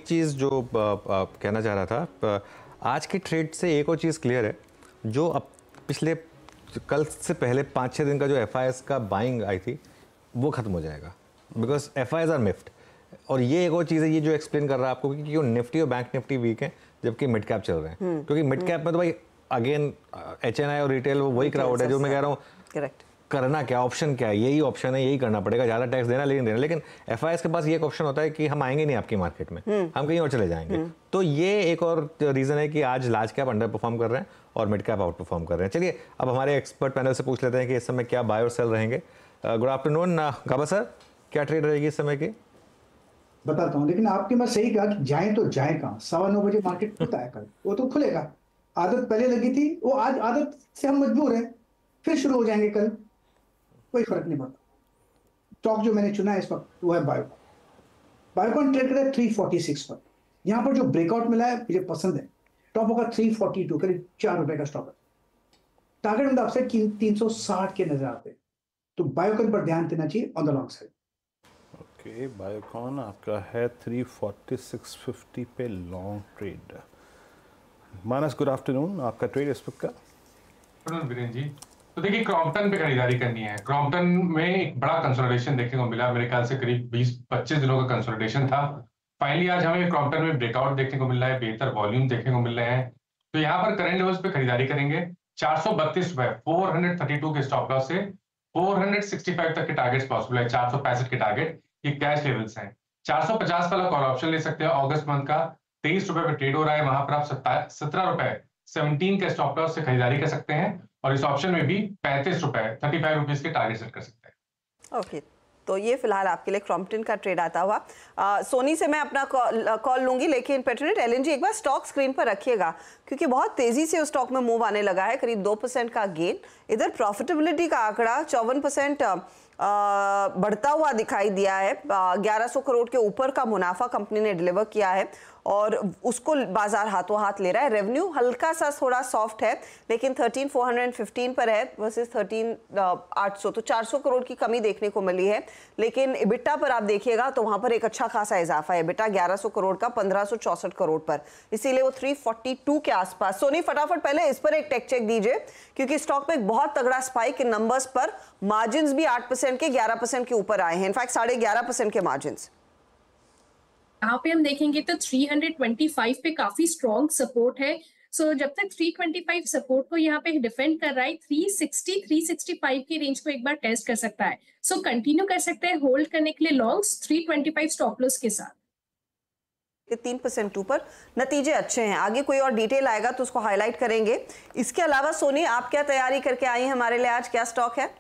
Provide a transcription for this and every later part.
चीज़ जो कहना चाह रहा था, आज की ट्रेड से एक और चीज़ क्लियर है, जो अब पिछले कल से पहले 5-6 दिन का जो एफआईएस का बाइंग आई थी वो खत्म हो जाएगा, बिकॉज एफआईएस आर मिफ्ट। और ये एक और चीज़ है, ये जो एक्सप्लेन कर रहा है आपको कि क्यों निफ्टी और बैंक निफ्टी वीक है जबकि मिड कैप चल रहे हैं, क्योंकि मिड कैप में तो भाई अगेन एचएनआई और रिटेल वो वही क्राउड है जो मैं कह रहा हूँ। करेक्ट, करना क्या, ऑप्शन क्या है, यही ऑप्शन है, यही करना पड़ेगा, ज़्यादा टैक्स देना लेकिन एफआईएस के पास ये एक ऑप्शन होता है कि हम आएंगे नहीं आपकी मार्केट में, हम कहीं और चले जाएंगे। तो ये एक और रीज़न है कि आज लार्ज कैप अंडर परफॉर्म कर रहे हैं और मिड कैप आउट परफॉर्म कर रहे हैं। चलिए अब हमारे एक्सपर्ट पैनल से पूछ लेते हैं कि इस समय क्या बाय और सेल रहेंगे। गुड आफ्टरनून गाबा सर, क्या ट्रेड रहेगी इस समय की? बताता हूँ, लेकिन आपने बस सही कहा कि जाए तो जाए कहाँ। 9:15 बजे मार्केट खुलता है कल, वो तो खुलेगा। आदत पहले लगी थी, वो आज आदत से हम मजबूर हैं, फिर शुरू हो जाएंगे कल, कोई फर्क नहीं पड़ता। स्टॉक जो मैंने चुना है इस वक्त वो है बायोकॉन। बायोकॉन ट्रेड करे 346 पर। यहाँ पर जो ब्रेकआउट मिला है मुझे पसंद है। टॉप होगा 342, करीब ₹4 का स्टॉक है। टारगेट मतलब आपसे 360 के नजर आते हैं, तो बायोकॉन पर ध्यान देना चाहिए on the long side. Okay, Biocon आपका है 346.50 पे लॉन्ग ट्रेड। मानस, गुड आफ्टरनून, आपका ट्रेड इस वक्त का? वीरेंद्र जी, तो देखिए क्रॉम्पटन पे खरीदारी करनी है। क्रॉम्पटन में एक बड़ा कंसोलिडेशन देखने को मिला, मेरे ख्याल से करीब 20-25 दिनों का कंसोलिडेशन था। फाइनली आज हमें क्रॉम्पटन में ब्रेकआउट देखने को मिल रहा है, बेहतर वॉल्यूम देखने को मिल रहे हैं। तो यहाँ पर करंट लेवल्स पे खरीदारी करेंगे। 432 रुपए 432 के स्टॉप लॉस से 465 तक के टारगेट्स पॉसिबल है। 465 के टारगेट ये कैश लेवल्स हैं। 450 वाला कॉल ऑप्शन ले सकते हैं, अगस्त मंथ का 23 रुपए पे ट्रेड हो रहा है। वहां पर आप 17 रुपए 17 के स्टॉप लॉस से खरीदारी कर सकते हैं और इस ऑप्शन में भी 35 रुपए 35 रुपीज के टारगेट सेट कर सकते हैं। ओके, तो ये फिलहाल आपके लिए क्रॉम्पटन का ट्रेड आता हुआ। सोनी से मैं अपना कॉल लूंगी, लेकिन पेट्रोनेट एलएनजी एक बार स्टॉक स्क्रीन पर रखिएगा, क्योंकि बहुत तेजी से उस स्टॉक में मूव आने लगा है, करीब 2% का गेन। इधर प्रॉफिटेबिलिटी का आंकड़ा 54% बढ़ता हुआ दिखाई दिया है। 1100 करोड़ के ऊपर का मुनाफा कंपनी ने डिलीवर किया है और उसको बाजार हाथों हाथ ले रहा है। रेवेन्यू हल्का सा थोड़ा सॉफ्ट है, लेकिन 13,415 पर है वर्सेस 13,800, तो 400 करोड़ की कमी देखने को मिली है। लेकिन इबिटा पर आप देखिएगा तो वहां पर एक अच्छा खासा इजाफा है। इबिटा 1100 करोड़ का 1564 करोड़ पर, इसीलिए वो 342 के आसपास। सोनी, फटाफट पहले इस पर एक टेक चेक दीजिए, क्योंकि स्टॉक में एक बहुत तगड़ा स्पाइक इन नंबर्स पर। मार्जिन भी 8% के 11% के ऊपर आए हैं, इनफैक्ट 11.5% के मार्जिन। यहाँ पे हम देखेंगे तो 325 पे काफी स्ट्रॉन्ग सपोर्ट है। सो जब तक 325 सपोर्ट को यहाँ पे डिफेंड कर रहा है, 360 365 की रेंज को एक बार टेस्ट कर सकता है। सो कंटिन्यू कर सकते हैं होल्ड करने के लिए लॉन्ग्स 325 स्टॉप लॉस के साथ। 3% ऊपर नतीजे अच्छे हैं। आगे कोई और डिटेल आएगा तो उसको हाईलाइट करेंगे। इसके अलावा सोनी, आप क्या तैयारी करके आई हैं हमारे लिए आज, क्या स्टॉक है?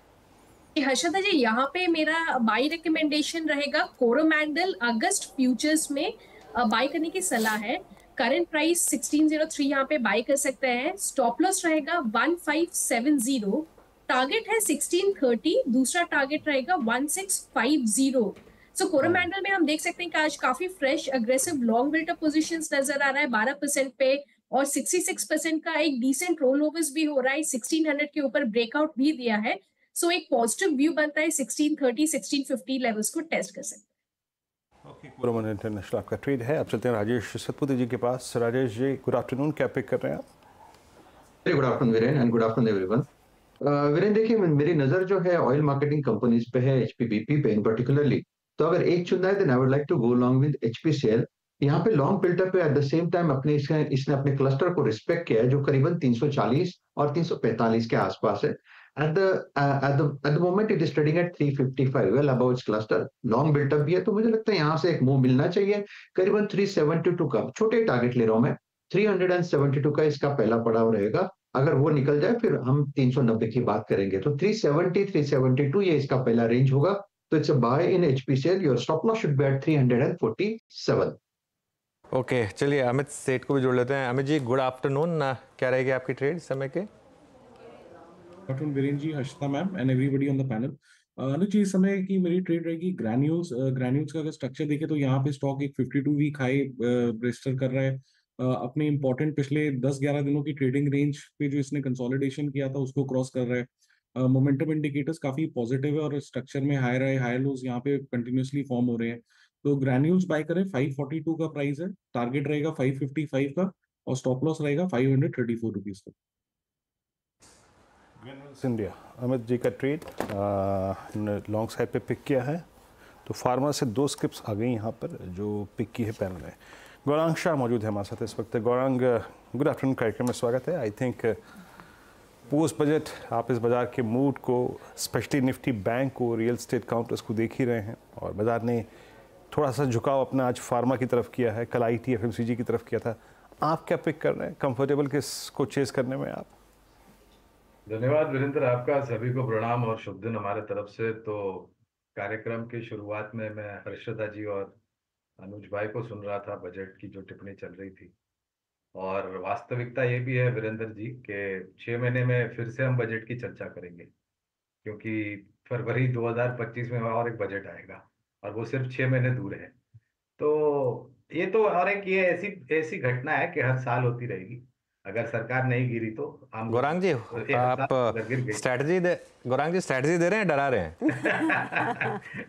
हर्षदा जी, यहाँ पे मेरा बाई रिकमेंडेशन रहेगा कोरोमंडल। अगस्त फ्यूचर्स में बाई करने की सलाह है। करंट प्राइस 1603 यहाँ पे बाई कर सकते हैं। स्टॉप लॉस रहेगा 1570, टारगेट है 1630, दूसरा टारगेट रहेगा 1650। सो कोरोमंडल में हम देख सकते हैं कि आज काफी fresh aggressive long built up positions नजर आ रहा है 12% पे, और 66% का एक डिसेंट रोल ओवर्स भी हो रहा है। 1600 के ऊपर ब्रेकआउट भी दिया है। सो एक पॉजिटिव व्यू बनता है 1630 1650 लेवल्स को टेस्ट कर सकते हैं। ओके, कोरोमंडल इंटरनेशनल आपका ट्रेड है। अब चलते हैं राजेश सतपुते जी के पास। राजेश जी, गुड आफ्टरनून, क्या पिक कर रहे हैं आप? Very good afternoon Viren, and good afternoon everyone. Viren, देखिए मेरी नजर जो है ऑयल मार्केटिंग कंपनीज पे है, एचपीबीपी पे इन पर्टिकुलरली। तो अगर एक चुनना है then I would like to go long with HPCL. यहाँ पे लॉन्ग बिल्टअप है, एट द सेम टाइम इसने अपने क्लस्टर को रिस्पेक्ट किया है जो करीबन 340 और 345 के आसपास है। At the moment it is trading at 355, well above its cluster. Long built up भी है, तो मुझे लगता है यहाँ से एक मूव मिलना चाहिए करीबन 372 का। छोटे टारगेट ले रहा हूं मैं, 372 का इसका पहला पड़ाव रहेगा। अगर वो निकल जाए फिर हम 390 की बात करेंगे। तो 370 372 ये इसका पहला रेंज होगा। तो it's a buy in HPCL. Your stop loss should be at 347। Okay, चलिए अमित सेठ को भी जोड़ लेते हैं। अमित जी, गुड आफ्टरनून, क्या रहेगी आपकी ट्रेड समय के? Afternoon Viren ji, Harshita ma'am and everybody on the panel. Anuj ji, इस समय की मेरी ट्रेड रहेगी ग्रैन्यूल्स। ग्रैन्यूल्स का अगर स्ट्रक्चर देखें तो यहाँ पे स्टॉक एक 52 वीक हाई रजिस्टर कर रहा है। अपने इंपॉर्टेंट पिछले 10-11 दिनों की ट्रेडिंग रेंज पे जो इसने कंसोलिडेशन किया था उसको क्रॉस कर रहा है। मोमेंटम इंडिकेटर्स काफी पॉजिटिव है और स्ट्रक्चर में हायर हाई लोज यहाँ पे कंटिन्यूसली फॉर्म हो रहे हैं। तो ग्रैन्यूल्स बाय करें, 542 का प्राइस है, टारगेट रहेगा 555 का और स्टॉप लॉस रहेगा 534 रुपीज का। ग्रैन्यूल्स इंडिया, अमित जी का ट्रेड लॉन्ग साइड पे पिक किया है, तो फार्मा से 2 स्किप्स आ गई यहाँ पर जो पिक की है पैनल ने। गौरांग शाह मौजूद है हमारे साथ इस वक्त। गौरांग, गुड आफ्टरनून, कार्यक्रम में स्वागत है। आई थिंक पोस्ट बजट आप इस बाज़ार के मूड को, स्पेशली निफ्टी बैंक को, रियल स्टेट काउंटर्स को देख ही रहे हैं, और बाज़ार ने थोड़ा सा झुकाव अपना आज फार्मा की तरफ किया है, कल IT FMCG की तरफ किया था। आप क्या पिक कर रहे हैं, कंफर्टेबल किसको चेस करने में आप? धन्यवाद वीरेंद्र, आपका सभी को प्रणाम और शुभ दिन हमारे तरफ से। तो कार्यक्रम की शुरुआत में मैं हर्षदा जी और अनुज भाई को सुन रहा था, बजट की जो टिप्पणी चल रही थी, और वास्तविकता ये भी है वीरेंद्र जी कि 6 महीने में फिर से हम बजट की चर्चा करेंगे, क्योंकि फरवरी 2025 में और एक बजट आएगा और वो सिर्फ 6 महीने दूर है। तो ये तो और एक ये ऐसी घटना है कि हर साल होती रहेगी। अगर सरकार नहीं गिरी तो हम गौरांग जी, आप गौरांग जी स्ट्रैटेजी दे रहे हैं, डरा रहे हैं?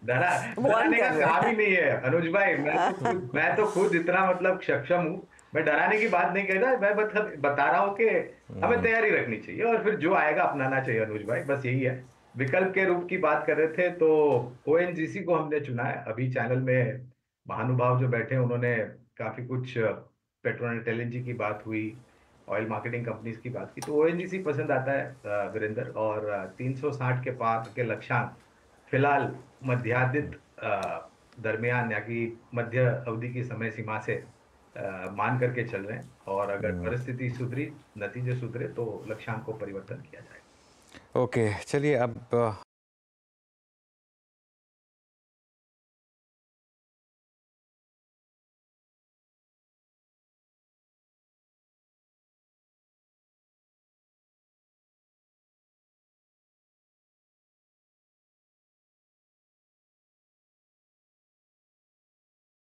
डराने का काम ही नहीं है अनुज भाई। मैं तो खुद इतना मतलब सक्षम हूँ, मैं डराने की बात नहीं कह रहा, मैं बता रहा हूँ कि हमें तैयारी रखनी चाहिए और फिर जो आएगा अपनाना चाहिए अनुज भाई, बस यही है। विकल्प के रूप की बात कर रहे थे तो ONGC को हमने चुना है। अभी चैनल में महानुभाव जो बैठे हैं उन्होंने काफी कुछ पेट्रोनेट LNG की बात हुई, ऑयल मार्केटिंग कंपनीज की बात की, तो ONGC पसंद आता है वीरेंद्र। और 360 के पार के लक्ष्यांक फिलहाल मध्यादित दरमियान या कि मध्य अवधि की समय सीमा से मान करके चल रहे हैं, और अगर परिस्थिति सुधरी, नतीजे सुधरे तो लक्ष्यांक को परिवर्तन किया जाएगा। ओके, चलिए अब